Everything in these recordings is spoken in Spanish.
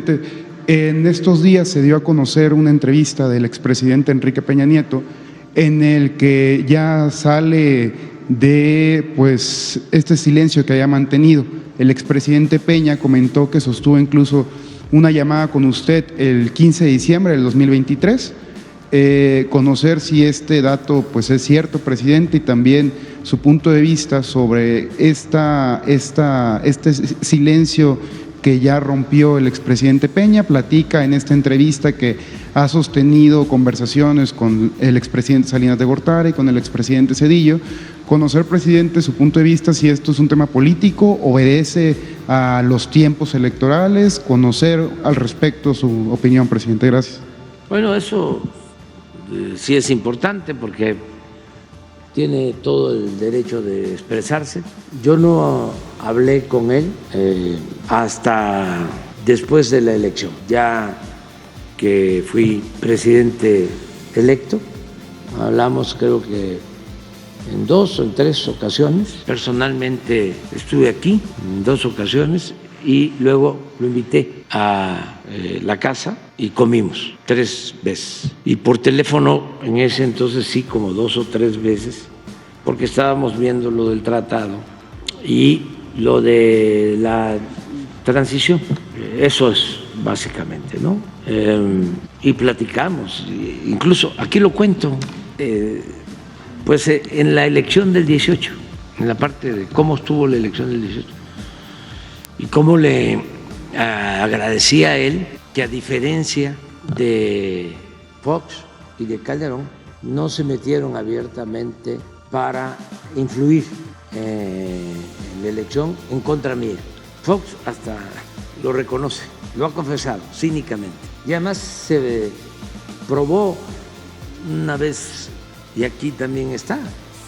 presidente, en estos días se dio a conocer una entrevista del expresidente Enrique Peña Nieto en el que ya sale de pues este silencio que haya mantenido. El expresidente Peña comentó que sostuvo incluso una llamada con usted el 15 de diciembre del 2023, conocer si este dato pues es cierto, presidente, y también su punto de vista sobre este silencio que ya rompió el expresidente Peña. Platica en esta entrevista que ha sostenido conversaciones con el expresidente Salinas de Gortari y con el expresidente Zedillo. Conocer, presidente, su punto de vista, si esto es un tema político, obedece a los tiempos electorales, conocer al respecto su opinión, presidente. Gracias. Bueno, eso sí es importante porque tiene todo el derecho de expresarse. Yo no hablé con él hasta después de la elección, ya que fui presidente electo. Hablamos, creo que en 2 o en 3 ocasiones. Personalmente estuve aquí en 2 ocasiones y luego lo invité a la casa y comimos 3 veces. Y por teléfono en ese entonces sí, como 2 o 3 veces, porque estábamos viendo lo del tratado y lo de la transición. Eso es básicamente, ¿no? Y platicamos, incluso aquí lo cuento, pues en la elección del 18, en la parte de cómo estuvo la elección del 18 y cómo le agradecía a él que, a diferencia de Fox y de Calderón, no se metieron abiertamente para influir en la elección en contra mía. Fox hasta lo reconoce, lo ha confesado cínicamente. Y además se probó una vez, y aquí también está,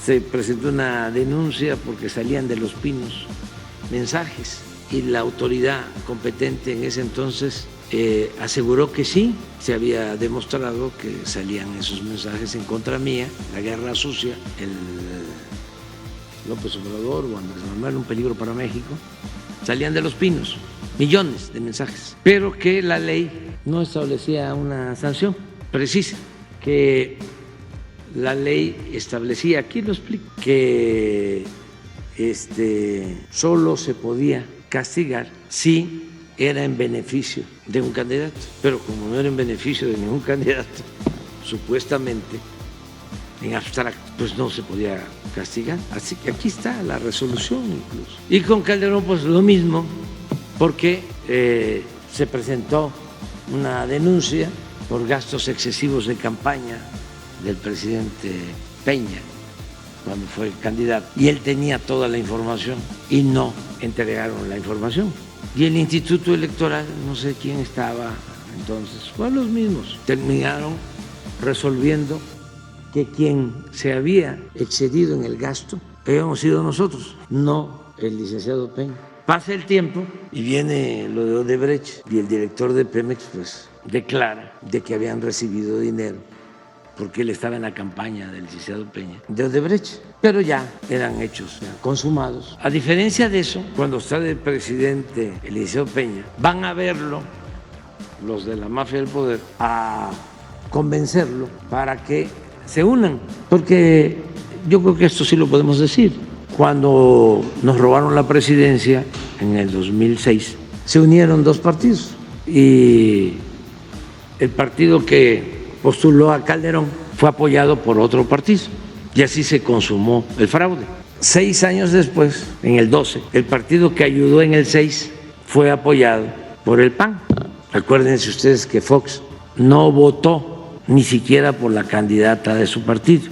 se presentó una denuncia porque salían de Los Pinos mensajes y la autoridad competente en ese entonces aseguró que sí, se había demostrado que salían esos mensajes en contra mía, la guerra sucia, el López Obrador o Andrés Manuel, un peligro para México, salían de Los Pinos, millones de mensajes, pero que la ley no establecía una sanción precisa, que la ley establecía, aquí lo explico, que solo se podía castigar si era en beneficio de un candidato, pero como no era en beneficio de ningún candidato, supuestamente, en abstracto, pues no se podía castigar. Así que aquí está la resolución incluso. Y con Calderón pues lo mismo, porque se presentó una denuncia por gastos excesivos de campaña del presidente Peña cuando fue candidato, y él tenía toda la información y no entregaron la información. Y el Instituto Electoral, no sé quién estaba entonces, fueron los mismos, terminaron resolviendo que quien se había excedido en el gasto habíamos sido nosotros, no el licenciado Peña. Pasa el tiempo y viene lo de Odebrecht y el director de Pemex pues declara de que habían recibido dinero porque él estaba en la campaña del licenciado Peña, de Odebrecht, pero ya eran hechos ya consumados. A diferencia de eso, cuando está de presidente el licenciado Peña, van a verlo los de la mafia del poder, a convencerlo para que se unan, porque yo creo que esto sí lo podemos decir. Cuando nos robaron la presidencia en el 2006, se unieron 2 partidos y el partido que postuló a Calderón fue apoyado por otro partido y así se consumó el fraude. 6 años después, en el 12, el partido que ayudó en el 6 fue apoyado por el PAN. Acuérdense ustedes que Fox no votó ni siquiera por la candidata de su partido,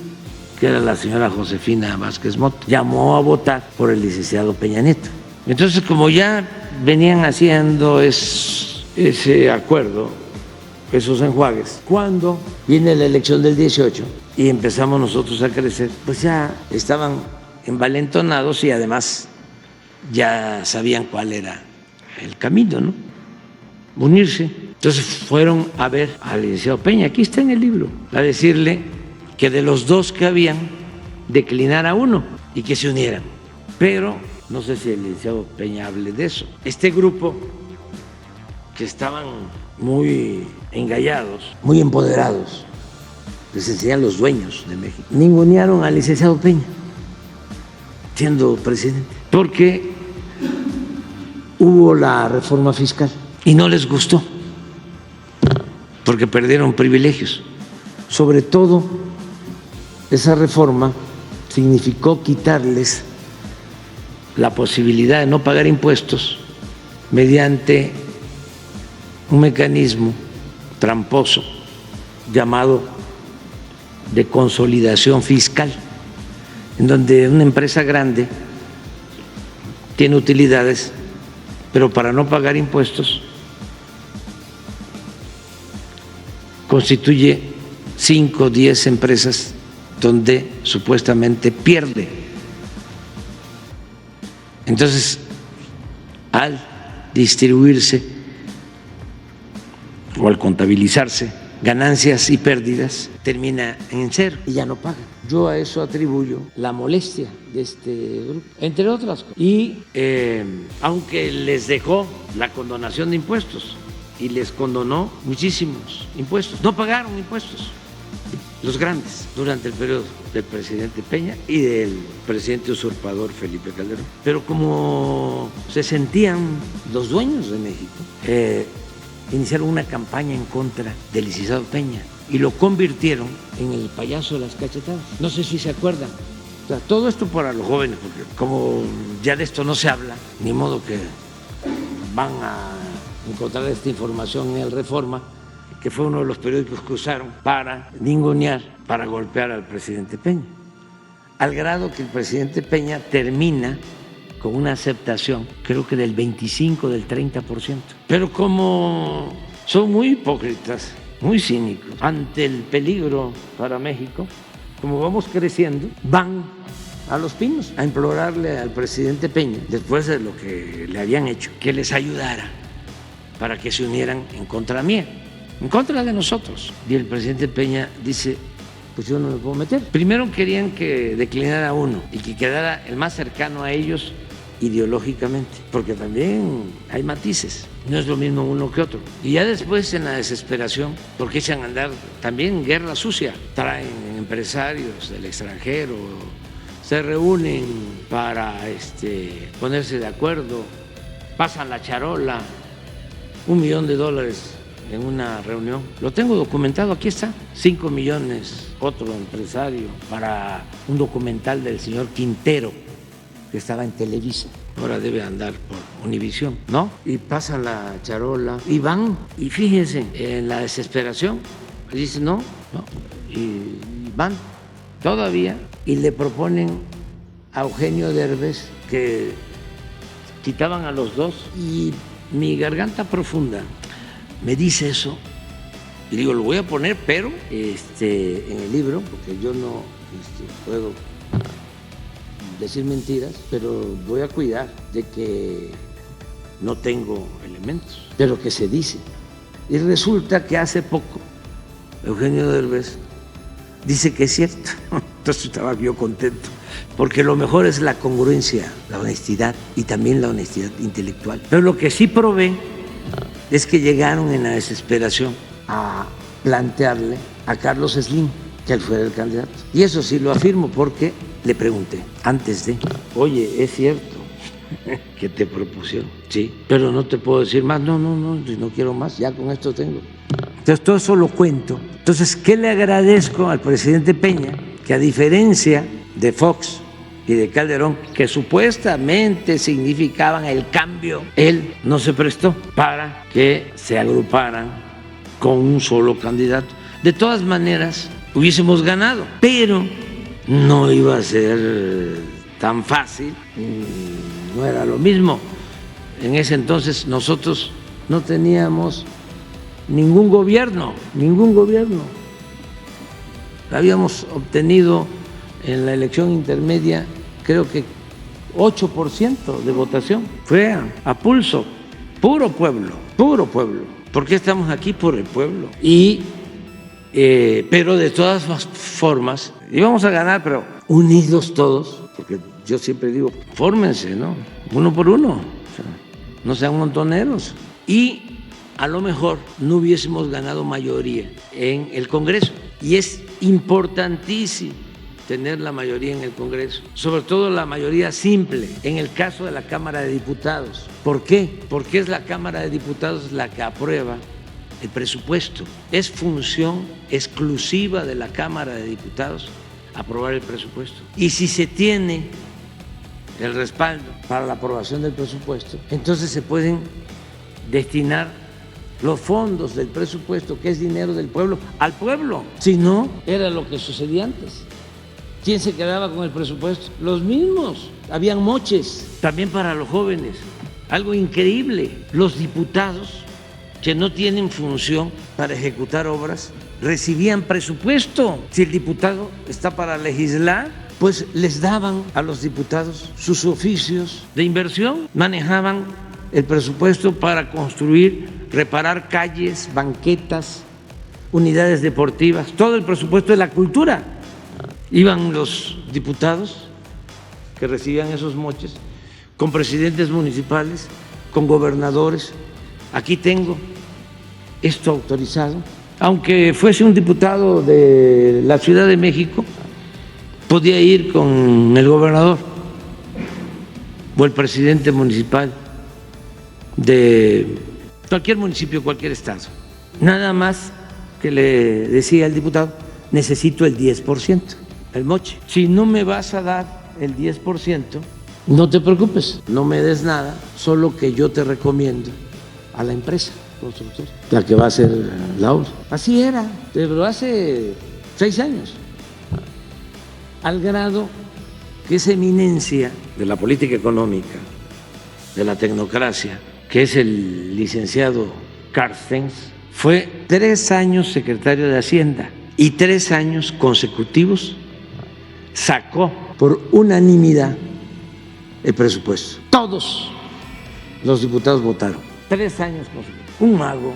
que era la señora Josefina Vázquez Mota, llamó a votar por el licenciado Peña Nieto. Entonces, como ya venían haciendo ese acuerdo, esos enjuagues, cuando viene la elección del 18 y empezamos nosotros a crecer, pues ya estaban envalentonados y además ya sabían cuál era el camino, ¿no? Unirse. Entonces fueron a ver al licenciado Peña, aquí está en el libro, a decirle que de los 2 que habían, declinara uno y que se unieran. Pero no sé si el licenciado Peña hable de eso. Este grupo que estaban muy engallados, muy empoderados, que se decían los dueños de México, ningunearon al licenciado Peña siendo presidente, porque hubo la reforma fiscal y no les gustó, porque perdieron privilegios. Sobre todo, esa reforma significó quitarles la posibilidad de no pagar impuestos mediante un mecanismo tramposo llamado de consolidación fiscal, en donde una empresa grande tiene utilidades, pero para no pagar impuestos constituye 5 o 10 empresas donde supuestamente pierde. Entonces, al distribuirse o al contabilizarse ganancias y pérdidas, termina en cero y ya no paga. Yo a eso atribuyo la molestia de este grupo, entre otras cosas. Y aunque les dejó la condonación de impuestos y les condonó muchísimos impuestos, no pagaron impuestos los grandes durante el periodo del presidente Peña y del presidente usurpador Felipe Calderón. Pero como se sentían los dueños de México, iniciaron una campaña en contra del licenciado Peña y lo convirtieron en el payaso de las cachetadas. No sé si se acuerdan. O sea, todo esto para los jóvenes, porque como ya de esto no se habla, ni modo que van a encontrar esta información en el Reforma, que fue uno de los periódicos que usaron para ningunear, para golpear al presidente Peña. Al grado que el presidente Peña termina con una aceptación, creo que del 25, del 30%. Pero como son muy hipócritas, muy cínicos, ante el peligro para México, como vamos creciendo, van a Los Pinos a implorarle al presidente Peña, después de lo que le habían hecho, que les ayudara para que se unieran en contra mía, en contra de nosotros. Y el presidente Peña dice, pues yo no me puedo meter. Primero querían que declinara uno y que quedara el más cercano a ellos ideológicamente, porque también hay matices, no es lo mismo uno que otro. Y ya después, en la desesperación, porque echan a andar también guerra sucia, traen empresarios del extranjero, se reúnen para ponerse de acuerdo, pasan la charola, $1 millón en una reunión. Lo tengo documentado, aquí está, 5 millones, otro empresario, para un documental del señor Quintero, que estaba en Televisa, ahora debe andar por Univisión, ¿no? Y pasan la charola y van, y fíjense, en la desesperación, dicen no, y van todavía, y le proponen a Eugenio Derbez que quitaban a los dos, y mi garganta profunda me dice eso, y digo, lo voy a poner, pero en el libro, porque yo no puedo decir mentiras, pero voy a cuidar de que no tengo elementos, pero que se dice. Y resulta que hace poco Eugenio Derbez dice que es cierto. Entonces estaba yo contento, porque lo mejor es la congruencia, la honestidad y también la honestidad intelectual. Pero lo que sí probé es que llegaron en la desesperación a plantearle a Carlos Slim que él fuera el candidato. Y eso sí lo afirmo porque le pregunté antes de, oye, ¿es cierto que te propusieron? Sí, pero no te puedo decir más. No quiero más, ya con esto tengo. Entonces todo eso lo cuento. Entonces, ¿qué le agradezco al presidente Peña? Que a diferencia de Fox y de Calderón, que supuestamente significaban el cambio, él no se prestó para que se agruparan con un solo candidato. De todas maneras, hubiésemos ganado, pero no iba a ser tan fácil, no era lo mismo. En ese entonces nosotros no teníamos ningún gobierno. Habíamos obtenido en la elección intermedia, creo que 8% de votación. Fue a pulso, puro pueblo. ¿Por qué estamos aquí? Por el pueblo. Pero de todas formas, íbamos a ganar, pero unidos todos, porque yo siempre digo, fórmense, ¿no? Uno por uno, o sea, no sean montoneros. Y a lo mejor no hubiésemos ganado mayoría en el Congreso. Y es importantísimo tener la mayoría en el Congreso, sobre todo la mayoría simple, en el caso de la Cámara de Diputados. ¿Por qué? Porque es la Cámara de Diputados la que aprueba el presupuesto. Es función exclusiva de la Cámara de Diputados aprobar el presupuesto. Y si se tiene el respaldo para la aprobación del presupuesto, entonces se pueden destinar los fondos del presupuesto, que es dinero del pueblo, al pueblo. Si no, era lo que sucedía antes. ¿Quién se quedaba con el presupuesto? Los mismos. Habían moches también para los jóvenes. Algo increíble. Los diputados que no tienen función para ejecutar obras recibían presupuesto. Si el diputado está para legislar, pues les daban a los diputados sus oficios de inversión. Manejaban el presupuesto para construir, reparar calles, banquetas, unidades deportivas, todo el presupuesto de la cultura. Iban los diputados que recibían esos moches con presidentes municipales, con gobernadores. Aquí tengo esto autorizado. Aunque fuese un diputado de la Ciudad de México, podía ir con el gobernador o el presidente municipal de cualquier municipio, cualquier estado. Nada más que le decía al diputado, necesito el 10%, el moche. Si no me vas a dar el 10%, no te preocupes, no me des nada, solo que yo te recomiendo a la empresa constructora, la que va a hacer la obra. Así era, pero hace 6 años. Al grado que esa eminencia de la política económica, de la tecnocracia, que es el licenciado Carstens, fue 3 años secretario de Hacienda y 3 años consecutivos sacó por unanimidad el presupuesto. Todos los diputados votaron. 3 años consecutivos. Un mago.